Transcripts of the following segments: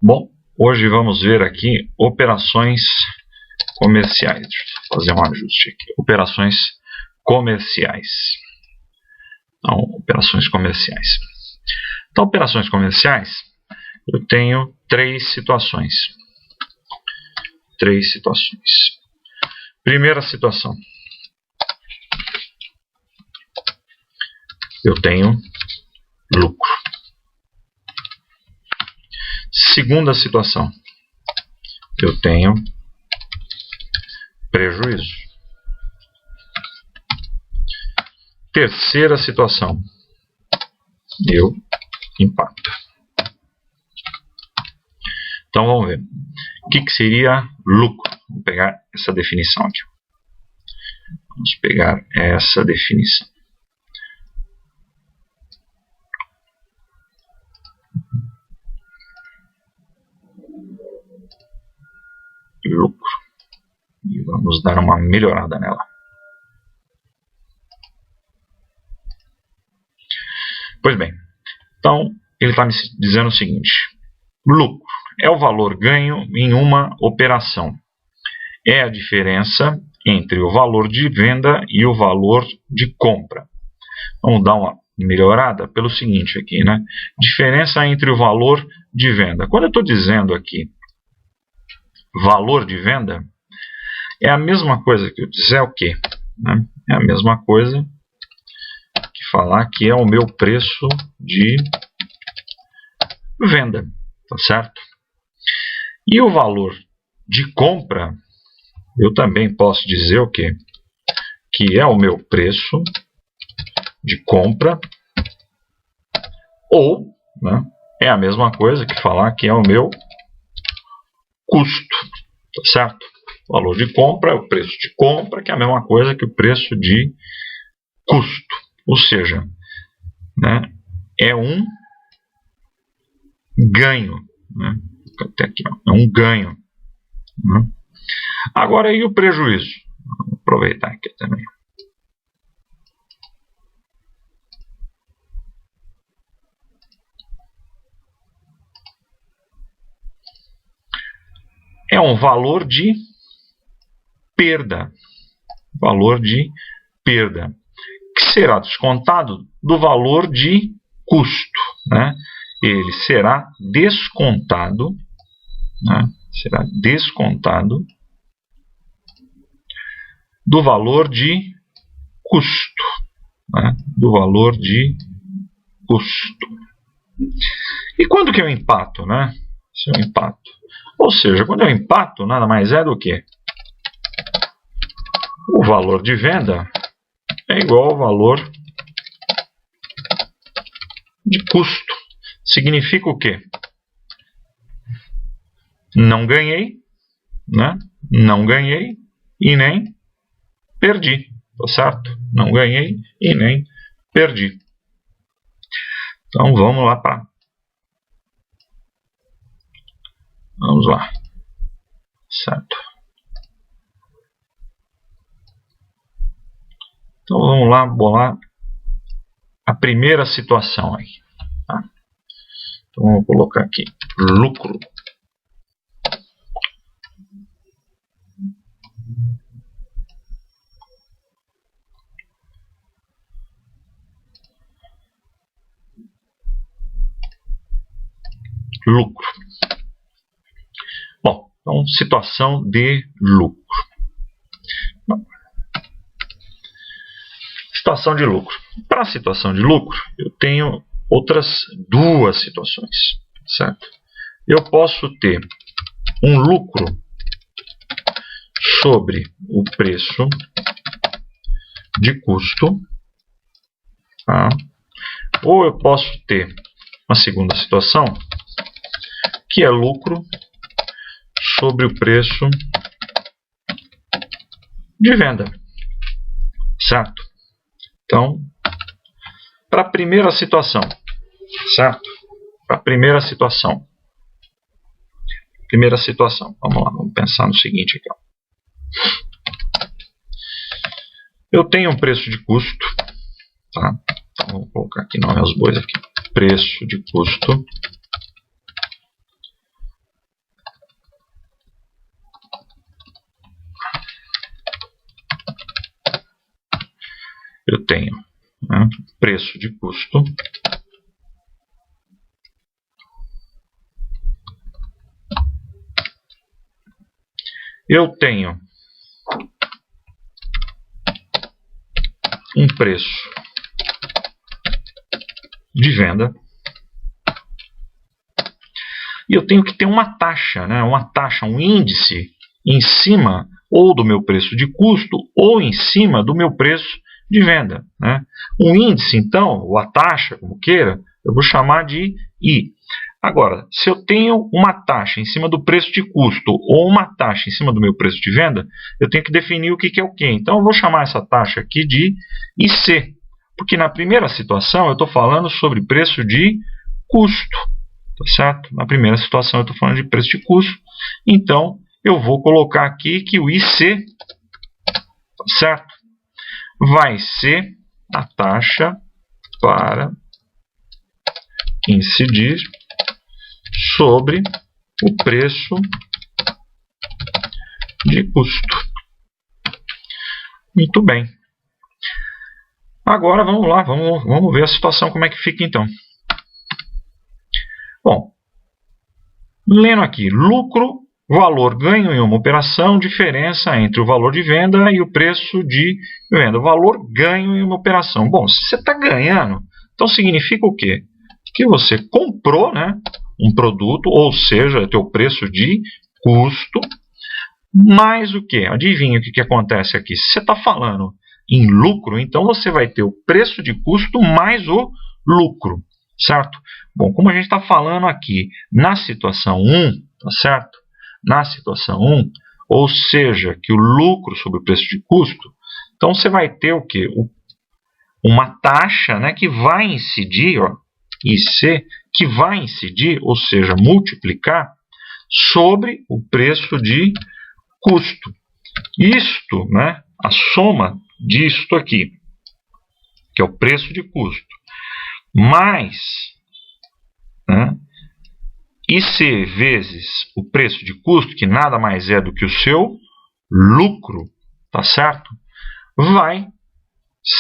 Bom, hoje vamos ver aqui operações comerciais. Deixa eu fazer um ajuste aqui. Operações comerciais. Então, operações comerciais. Então, operações comerciais, eu tenho três situações. Primeira situação. Eu tenho lucro. Segunda situação. Eu tenho prejuízo. Terceira situação. Eu empato. Então vamos ver. O que seria lucro? Vamos pegar essa definição aqui. Vamos pegar essa definição. Lucro. E vamos dar uma melhorada nela. Pois bem, então ele está me dizendo o seguinte: lucro é o valor ganho em uma operação. É a diferença entre o valor de venda e o valor de compra. Vamos dar uma melhorada pelo seguinte aqui, né? Diferença entre o valor de venda. Quando eu estou dizendo aqui valor de venda, é a mesma coisa que eu dizer o quê? Né? É a mesma coisa que falar que é o meu preço de venda, tá certo? E o valor de compra, eu também posso dizer o quê? Que é o meu preço de compra, ou, né, é a mesma coisa que falar que é o meu custo, tá certo? O valor de compra é o preço de compra, que é a mesma coisa que o preço de custo. Ou seja, né, é um ganho. Né? Até aqui, ó, é um ganho. Né? Agora, e o prejuízo? Vou aproveitar aqui também. É um valor de perda. Valor de perda. Que será descontado do valor de custo. Né? Ele será descontado. Né? Será descontado do valor de custo. Né? Do valor de custo. E quando que eu empato? Né? Se eu empato. Ou seja, quando eu empato, nada mais é do que o valor de venda é igual ao valor de custo. Significa o quê? Não ganhei, né? Não ganhei e nem perdi, tá certo? Não ganhei e nem perdi. Então vamos lá para... Vamos lá. Certo. Então vamos lá bolar a primeira situação aí. Tá? Então vamos colocar aqui lucro. Lucro. Bom, então situação de lucro. Situação de lucro. Para a situação de lucro, eu tenho outras duas situações, certo? Eu posso ter um lucro sobre o preço de custo, tá? Ou eu posso ter uma segunda situação, que é lucro sobre o preço de venda, certo? Então, para a primeira situação, certo? Para a primeira situação, vamos lá, vamos pensar no seguinte aqui, ó. Eu tenho um preço de custo, tá? Então, vou colocar aqui nome aos bois aqui, preço de custo eu tenho, né, preço de custo eu tenho um preço de venda e eu tenho que ter uma taxa, né, um índice em cima ou do meu preço de custo ou em cima do meu preço de venda, né? Um índice, então, ou a taxa, como queira, eu vou chamar de I. Agora, se eu tenho uma taxa em cima do preço de custo ou uma taxa em cima do meu preço de venda, eu tenho que definir o que é o quê. Então, eu vou chamar essa taxa aqui de IC, porque na primeira situação eu estou falando sobre preço de custo, tá certo? Na primeira situação eu estou falando de preço de custo, então eu vou colocar aqui que o IC, tá certo, vai ser a taxa para incidir sobre o preço de custo. Muito bem. Agora vamos lá, vamos ver a situação como é que fica então. Bom, lendo aqui, lucro, valor ganho em uma operação, diferença entre o valor de venda e o preço de venda. Valor ganho em uma operação. Bom, se você está ganhando, então significa o quê? Que você comprou, né, um produto, ou seja, o teu preço de custo, mais o quê? Adivinha o que acontece aqui? Se você está falando em lucro, então você vai ter o preço de custo mais o lucro, certo? Bom, como a gente está falando aqui na situação 1, tá certo? Na situação 1, ou seja, que o lucro sobre o preço de custo, então você vai ter o quê? Uma taxa, né, que vai incidir, ó, IC, que vai incidir, ou seja, multiplicar sobre o preço de custo. Isto, né, a soma disto aqui, que é o preço de custo, mais, né, IC vezes o preço de custo, que nada mais é do que o seu lucro, tá certo? Vai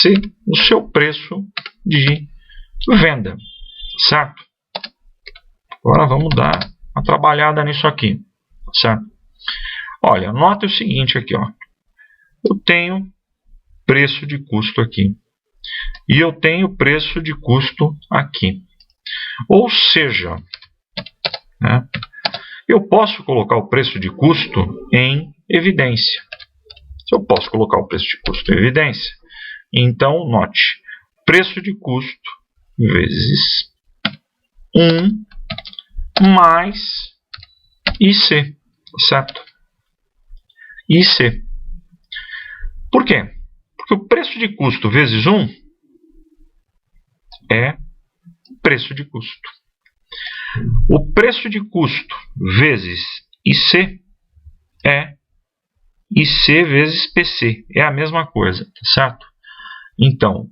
ser o seu preço de venda, certo? Agora vamos dar uma trabalhada nisso aqui, certo? Olha, nota o seguinte aqui, ó. Eu tenho preço de custo aqui e eu tenho preço de custo aqui. Ou seja, né, eu posso colocar o preço de custo em evidência. Se eu posso colocar o preço de custo em evidência, então note, preço de custo vezes 1 mais IC, certo? IC. Por quê? Porque o preço de custo vezes 1 é preço de custo. O preço de custo vezes IC é IC vezes PC. É a mesma coisa, tá certo? Então,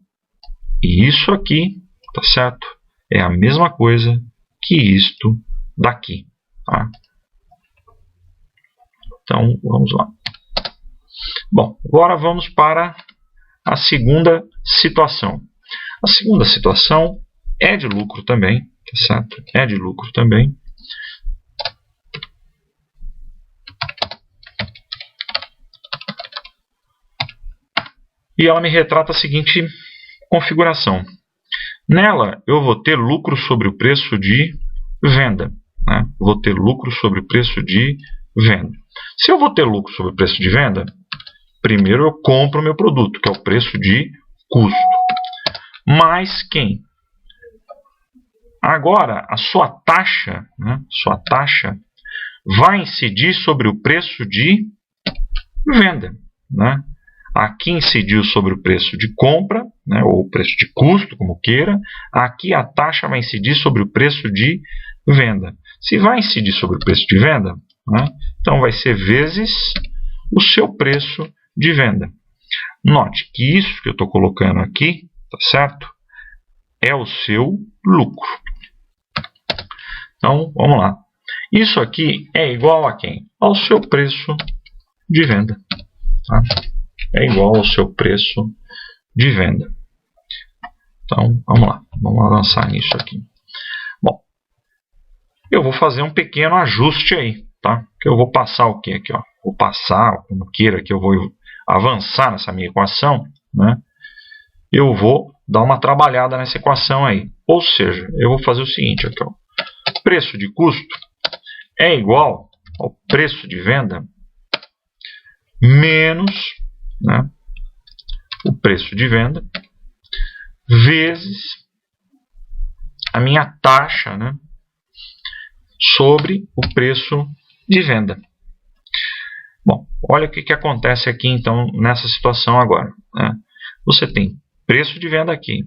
isso aqui, tá certo? É a mesma coisa que isto daqui, tá? Então, vamos lá. Bom, agora vamos para a segunda situação. A segunda situação é de lucro também, tá certo? É de lucro também. E ela me retrata a seguinte configuração. Nela, eu vou ter lucro sobre o preço de venda, né? Vou ter lucro sobre o preço de venda. Se eu vou ter lucro sobre o preço de venda, primeiro eu compro o meu produto, que é o preço de custo. Mais quem? Agora, a sua taxa, né, vai incidir sobre o preço de venda, né? Aqui incidiu sobre o preço de compra, né, ou o preço de custo, como queira. Aqui a taxa vai incidir sobre o preço de venda. Se vai incidir sobre o preço de venda, né, então vai ser vezes o seu preço de venda. Note que isso que eu estou colocando aqui, tá certo? É o seu lucro. Então, vamos lá. Isso aqui é igual a quem? Ao seu preço de venda. Tá? É igual ao seu preço de venda. Então, vamos lá. Vamos avançar nisso aqui. Bom, eu vou fazer um pequeno ajuste aí, tá? Que eu vou passar o que aqui, ó? Vou passar, como queira, que eu vou avançar nessa minha equação, né? Eu vou dar uma trabalhada nessa equação aí. Ou seja, eu vou fazer o seguinte aqui, ó. Preço de custo é igual ao preço de venda menos, né, o preço de venda vezes a minha taxa, né, sobre o preço de venda. Bom, olha o que acontece aqui então nessa situação agora, né? Você tem preço de venda aqui,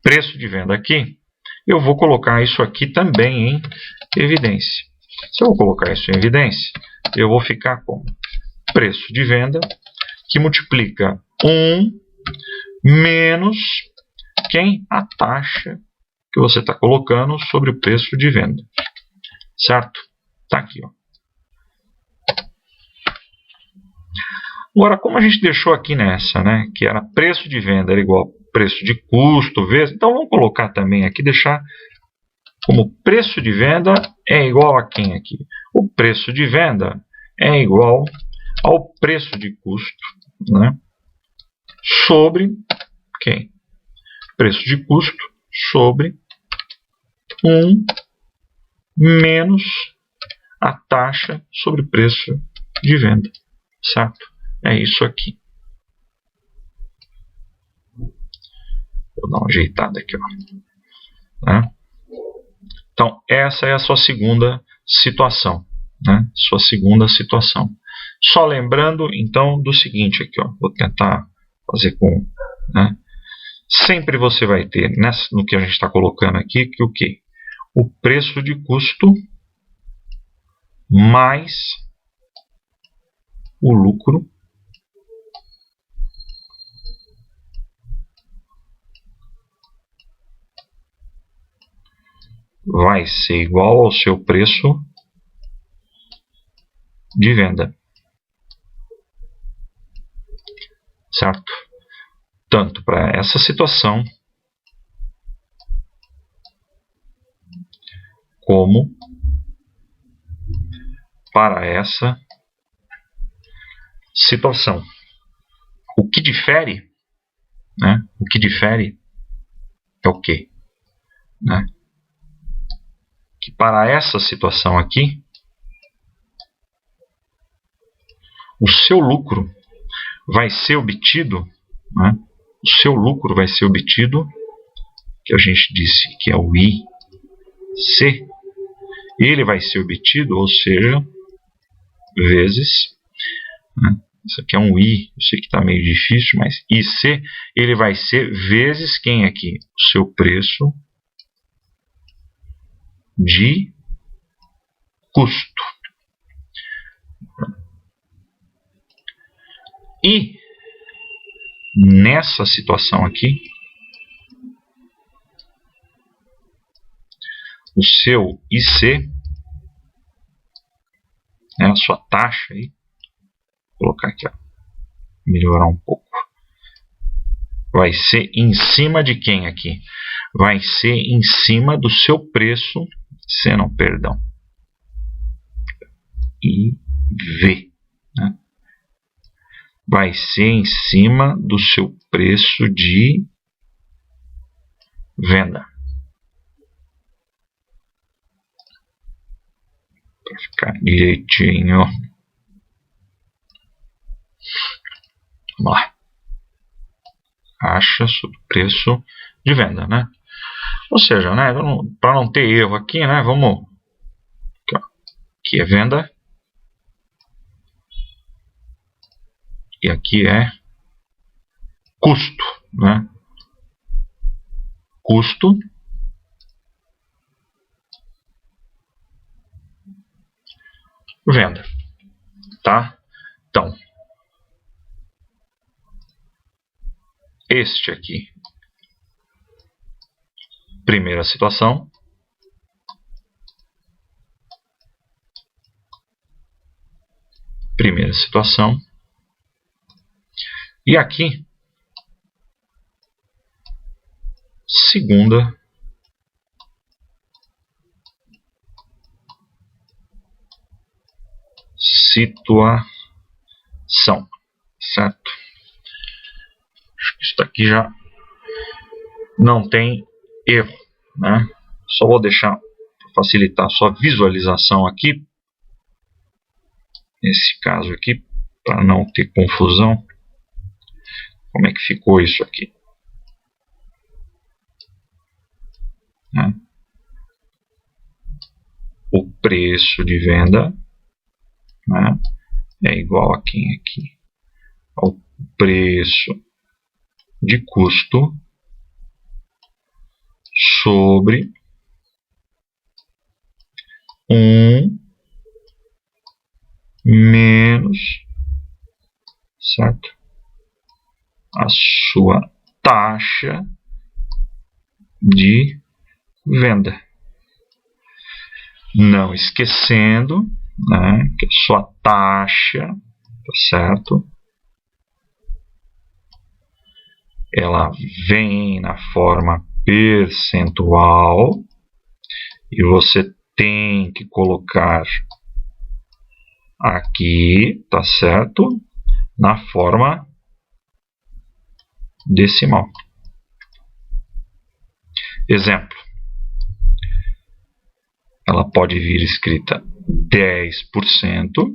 preço de venda aqui. Eu vou colocar isso aqui também em evidência. Se eu vou colocar isso em evidência, eu vou ficar com preço de venda que multiplica 1 menos quem? A taxa que você está colocando sobre o preço de venda. Certo? Está aqui, ó. Agora, como a gente deixou aqui nessa, né, que era preço de venda era igual a preço de custo vezes, então vamos colocar também aqui, deixar como preço de venda é igual a quem aqui? O preço de venda é igual ao preço de custo, né, sobre quem? Preço de custo sobre 1 menos a taxa sobre o preço de venda. Certo? É isso aqui. Vou dar uma ajeitada aqui, ó. Né? Então, essa é a sua segunda situação. Né? Sua segunda situação. Só lembrando, então, do seguinte aqui, ó. Vou tentar fazer com... Né? Sempre você vai ter, no que a gente está colocando aqui, que o quê? O preço de custo mais o lucro vai ser igual ao seu preço de venda. Certo? Tanto para essa situação como para essa situação. O que difere, né? O que difere é o quê? Né? Que para essa situação aqui, o seu lucro vai ser obtido, né? O seu lucro vai ser obtido, que a gente disse que é o IC, ele vai ser obtido, ou seja, vezes, né? Isso aqui é um I, eu sei que está meio difícil, mas IC, ele vai ser vezes quem aqui? O seu preço de custo. E nessa situação aqui, o seu IC, né, a sua taxa aí, vou colocar aqui, ó, melhorar um pouco, vai ser em cima de quem aqui? Vai ser em cima do seu preço, perdão, IV, né? Vai ser em cima do seu preço de venda. Para ficar direitinho. Vamos lá. Taxa sobre preço de venda, né? Ou seja, né, para não ter erro aqui, né, vamos... Aqui, ó, aqui é venda. E aqui é custo, né? Custo venda, tá? Então, este aqui, primeira situação, e aqui segunda situação, certo? Acho que isso daqui já não tem erro, né? Só vou deixar para facilitar a sua visualização aqui, nesse caso aqui, para não ter confusão. Como é que ficou isso aqui? Né? O preço de venda, né, é igual a quem aqui? Ao preço de custo sobre 1 menos, certo? A sua taxa de venda. Não esquecendo, né, que a sua taxa, tá certo? Ela vem na forma percentual e você tem que colocar aqui, tá certo? Na forma decimal. Exemplo. Ela pode vir escrita 10%,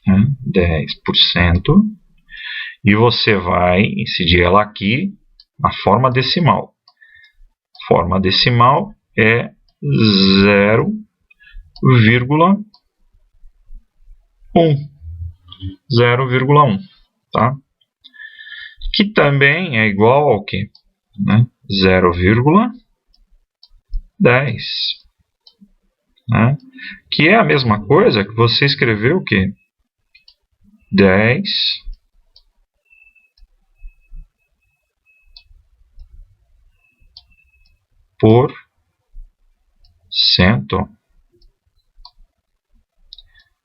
né? 10%, e você vai incidir ela aqui na forma decimal. Forma decimal é 0,1. 0,1, tá? Que também é igual ao quê? Né? 0,10. Né? Que é a mesma coisa que você escreveu o quê? 10 por cento,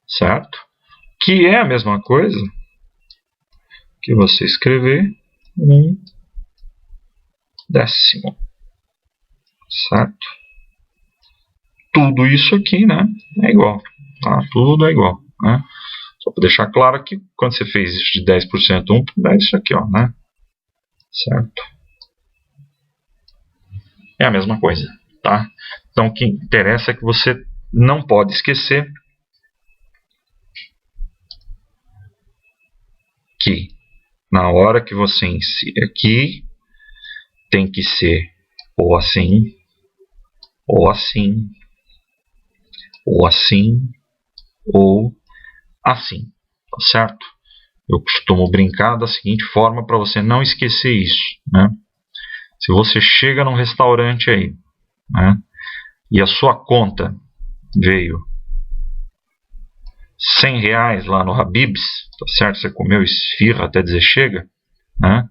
certo? Que é a mesma coisa que você escrever 1/10, certo? Tudo isso aqui, né, é igual, tá? Tudo é igual, né? Só para deixar claro que quando você fez isso de 10%, 1, dá isso aqui, ó, né? Certo? É a mesma coisa, tá? Então, o que interessa é que você não pode esquecer que na hora que você insere aqui, tem que ser ou assim, ou assim, ou assim, ou assim, tá certo? Eu costumo brincar da seguinte forma para você não esquecer isso, né? Se você chega num restaurante aí, né, e a sua conta veio R$100 lá no Habib's, tá certo? Você comeu esfirra até dizer chega, né?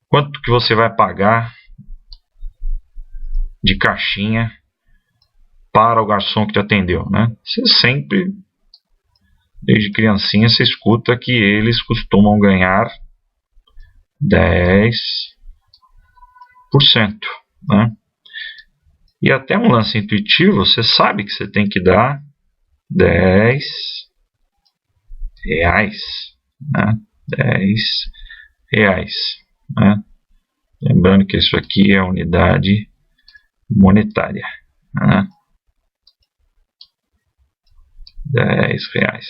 Quanto que você vai pagar de caixinha para o garçom que te atendeu, né? Você sempre, desde criancinha, você escuta que eles costumam ganhar 10%, né? E até um lance intuitivo, você sabe que você tem que dar R$10, né? R$10, né? Lembrando que isso aqui é unidade monetária, né? R$10.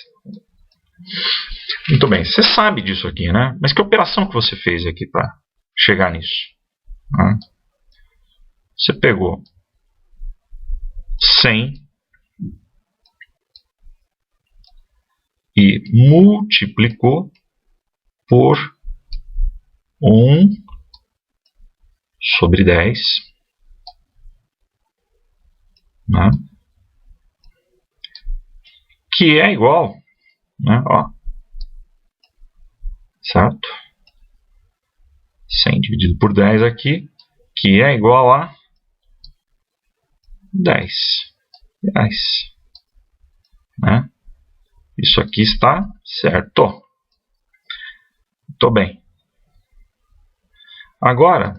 Muito bem, você sabe disso aqui, né? Mas que operação que você fez aqui para chegar nisso? Né? Você pegou 100 e multiplicou por 1/10, né? Que é igual, né? Ó, certo? 100 dividido por 10 aqui, que é igual a R$10, né? Isso aqui está certo. Muito bem. Agora,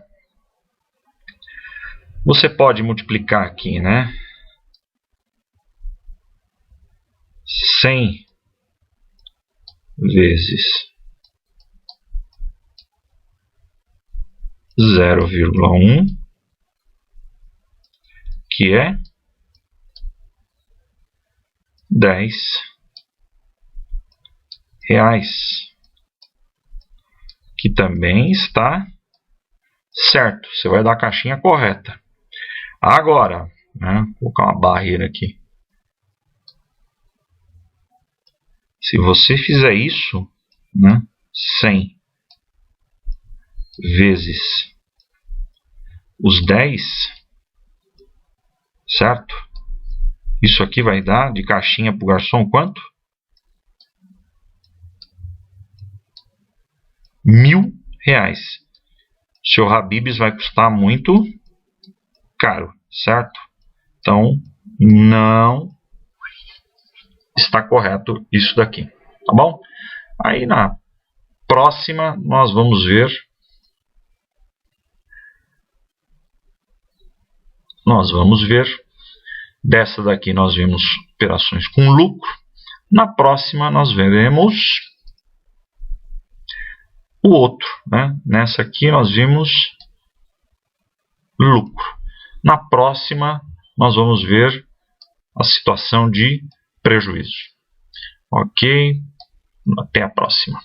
você pode multiplicar aqui, né? 100 vezes 0,1, que é 10 reais, que também está certo. Você vai dar a caixinha correta. Agora, né, vou colocar uma barreira aqui. Se você fizer isso, né, 100 vezes os 10, certo? Isso aqui vai dar de caixinha para o garçom quanto? R$1.000. Seu Habib's vai custar muito caro, certo? Então, não está correto isso daqui, tá bom? Aí na próxima nós vamos ver dessa daqui nós vemos operações com lucro. Na próxima nós veremos o outro, né? Nessa aqui nós vimos lucro. Na próxima nós vamos ver a situação de prejuízo. Ok? Até a próxima.